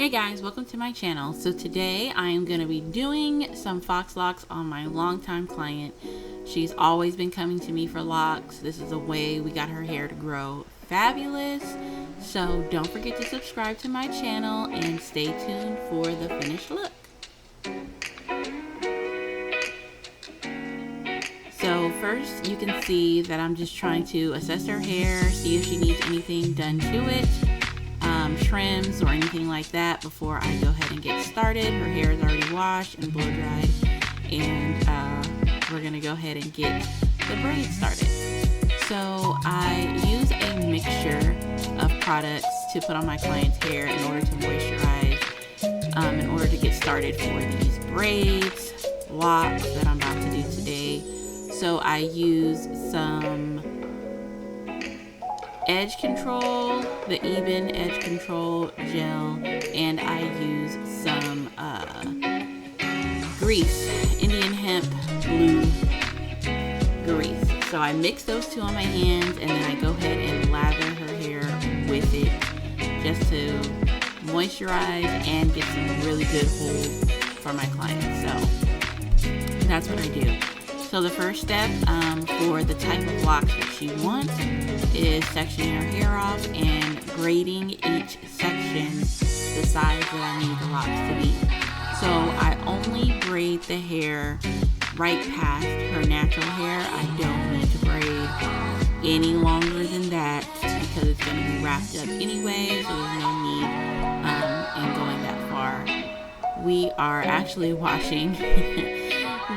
Hey guys, welcome to my channel. So today I am going to be doing some Faux Locs on my longtime client. She's always been coming to me for locks. This is a way we got her hair to grow fabulous. So don't forget to subscribe to my channel and stay tuned for the finished look. So first you can see that I'm just trying to assess her hair, see if she needs anything done to it. Trims or anything like that before I go ahead and get started. Her hair is already washed and blow dried, and we're gonna go ahead and get the braids started. So I use a mixture of products to put on my client's hair in order to moisturize, in order to get started for these braids, locks that I'm about to do today. So I use some edge control, the even edge control gel, and I use some grease, Indian hemp blue grease. So I mix those two on my hands, and then I go ahead and lather her hair with it just to moisturize and get some really good hold for my client. So that's what I do. So the first step for the type of locks that she wants is sectioning her hair off and braiding each section the size that I need the locks to be. So I only braid the hair right past her natural hair. I don't need to braid any longer than that because it's going to be wrapped up anyway, so there's no need in going that far. We are actually watching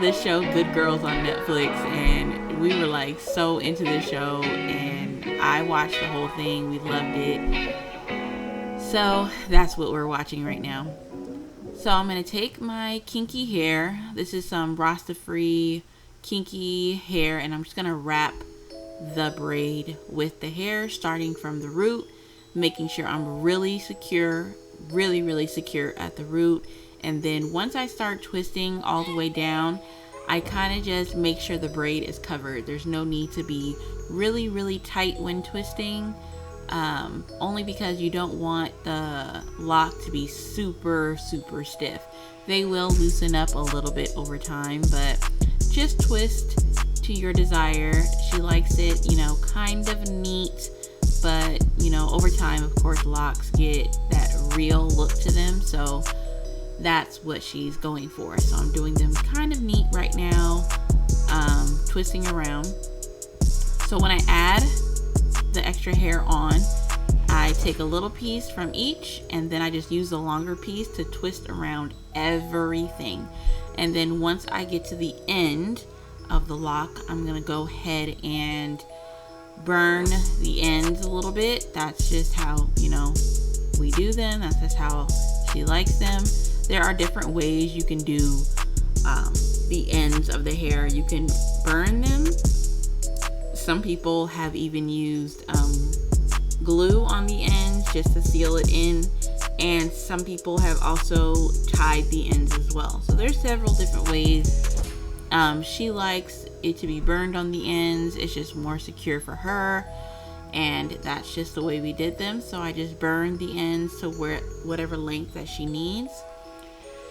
the show Good Girls on Netflix, and we were like so into the show, and I watched the whole thing. We loved it. So that's what we're watching right now. So I'm going to take my kinky hair. This is some Rasta-free kinky hair, and I'm just going to wrap the braid with the hair starting from the root, making sure I'm really secure, really secure at the root. And then once I start twisting all the way down, I kind of just make sure the braid is covered. There's no need to be really tight when twisting, only because you don't want the lock to be super stiff. They will loosen up a little bit over time, but just twist to your desire. She likes it, kind of neat, but over time, of course, locks get that real look to them. So that's what she's going for. So I'm doing them kind of neat right now, twisting around. So when I add the extra hair on, I take a little piece from each, and then I just use the longer piece to twist around everything. And then once I get to the end of the lock, I'm gonna go ahead and burn the ends a little bit. That's just how we do them. That's just how she likes them. There are different ways you can do the ends of the hair. You can burn them. Some people have even used glue on the ends just to seal it in, and some people have also tied the ends as well. So there's several different ways. She likes it to be burned on the ends. It's just more secure for her, and that's just the way we did them. So I just burned the ends to whatever length that she needs.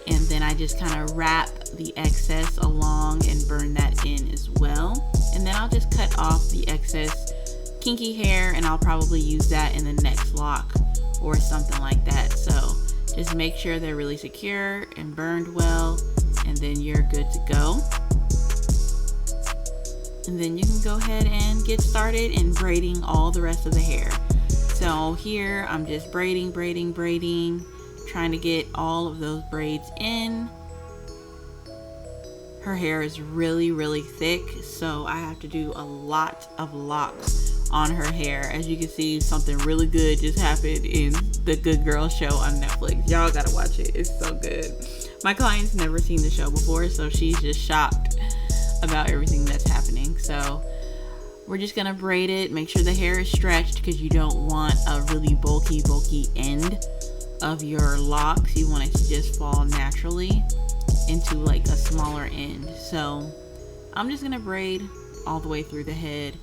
And then I just kind of wrap the excess along and burn that in as well. And then I'll just cut off the excess kinky hair, and I'll probably use that in the next lock or something like that. So just make sure they're really secure and burned well, and then you're good to go. And then you can go ahead and get started in braiding all the rest of the hair. So here I'm just braiding, trying to get all of those braids in. Her hair is really thick, so I have to do a lot of locks on her hair. As you can see, something really good just happened in the Good Girl show on Netflix. Y'all gotta watch it. It's so good. My client's never seen the show before, so she's just shocked about everything that's happening. So we're just gonna braid it, make sure the hair is stretched, because you don't want a really bulky end of your locks. You want it to just fall naturally into like a smaller end. So I'm just gonna braid all the way through the head.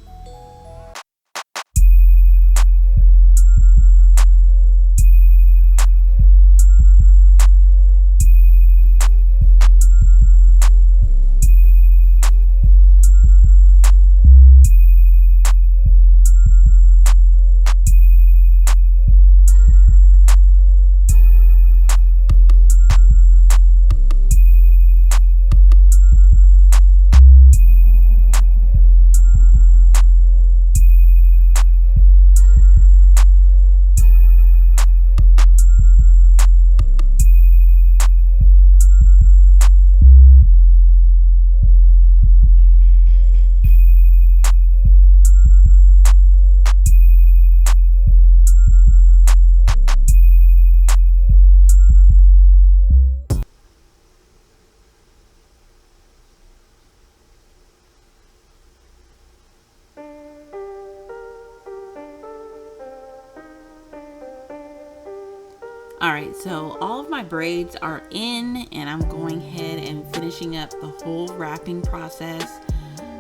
Alright, so all of my braids are in, and I'm going ahead and finishing up the whole wrapping process.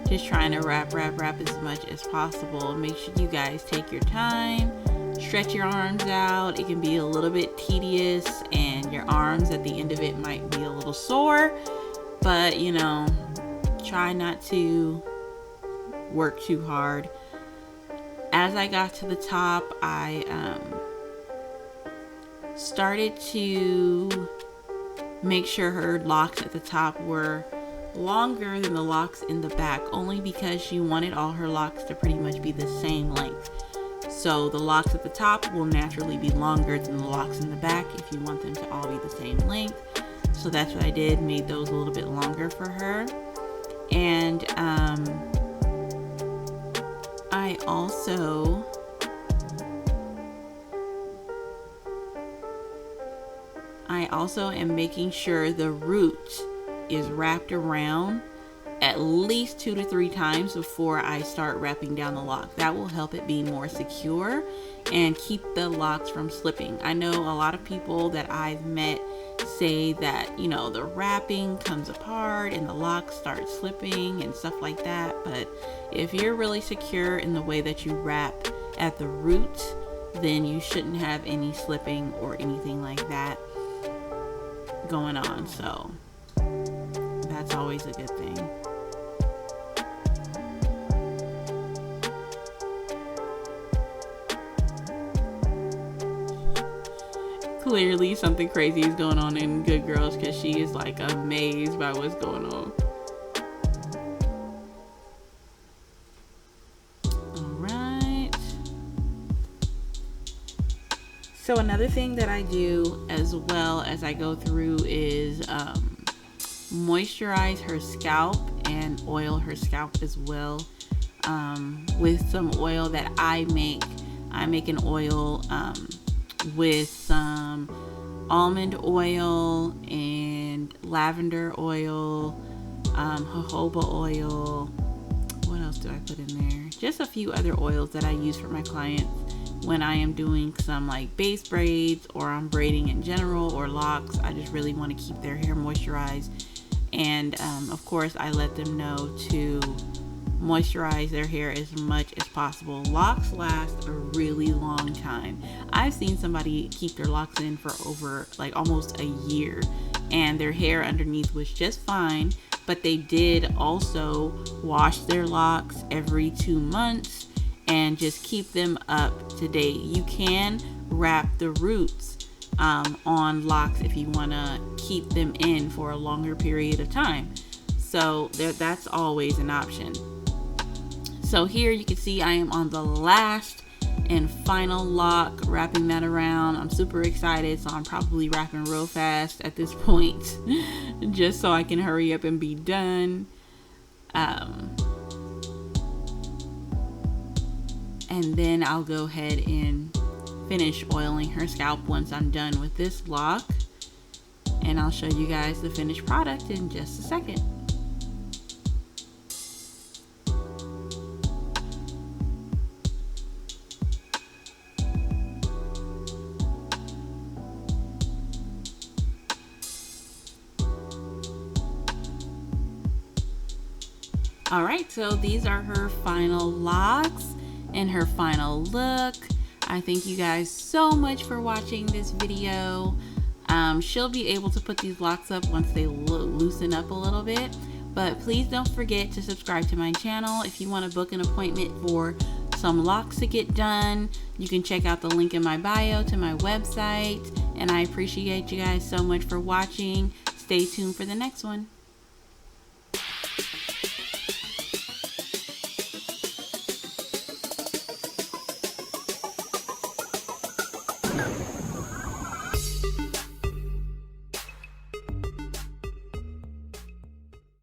Just trying to wrap as much as possible. Make sure you guys take your time, stretch your arms out. It can be a little bit tedious, and your arms at the end of it might be a little sore, but you know, try not to work too hard. As I got to the top, I started to make sure her locks at the top were longer than the locks in the back, only because she wanted all her locks to pretty much be the same length. So the locks at the top will naturally be longer than the locks in the back if you want them to all be the same length. So that's what I did, made those a little bit longer for her. And I also am making sure the root is wrapped around at least 2 to 3 times before I start wrapping down the lock. That will help it be more secure and keep the locks from slipping. I know a lot of people that I've met say that, you know, the wrapping comes apart and the locks start slipping and stuff like that, but if you're really secure in the way that you wrap at the root, then you shouldn't have any slipping or anything like that going on. So that's always a good thing. Clearly something crazy is going on in Good Girls, because she is like amazed by what's going on. Alright. So another thing that I do as well as I go through is moisturize her scalp and oil her scalp as well with some oil that I make. I make an oil with some almond oil and lavender oil, jojoba oil. What else do I put in there? Just a few other oils that I use for my clients when I am doing some like base braids, or I'm braiding in general, or locks. I just really want to keep their hair moisturized. And of course I let them know to moisturize their hair as much as possible. Locks last a really long time. I've seen somebody keep their locks in for over like almost a year, and their hair underneath was just fine, but they did also wash their locks every 2 months and just keep them up to date. You can wrap the roots on locks if you want to keep them in for a longer period of time, so that's always an option. So here you can see I am on the last and final lock, wrapping that around. I'm super excited, so I'm probably wrapping real fast at this point just so I can hurry up and be done. And then I'll go ahead and finish oiling her scalp once I'm done with this lock, and I'll show you guys the finished product in just a second. Alright, so these are her final locks and her final look. I thank you guys so much for watching this video. She'll be able to put these locks up once they loosen up a little bit, but please don't forget to subscribe to my channel. If you want to book an appointment for some locks to get done, you can check out the link in my bio to my website, and I appreciate you guys so much for watching. Stay tuned for the next one.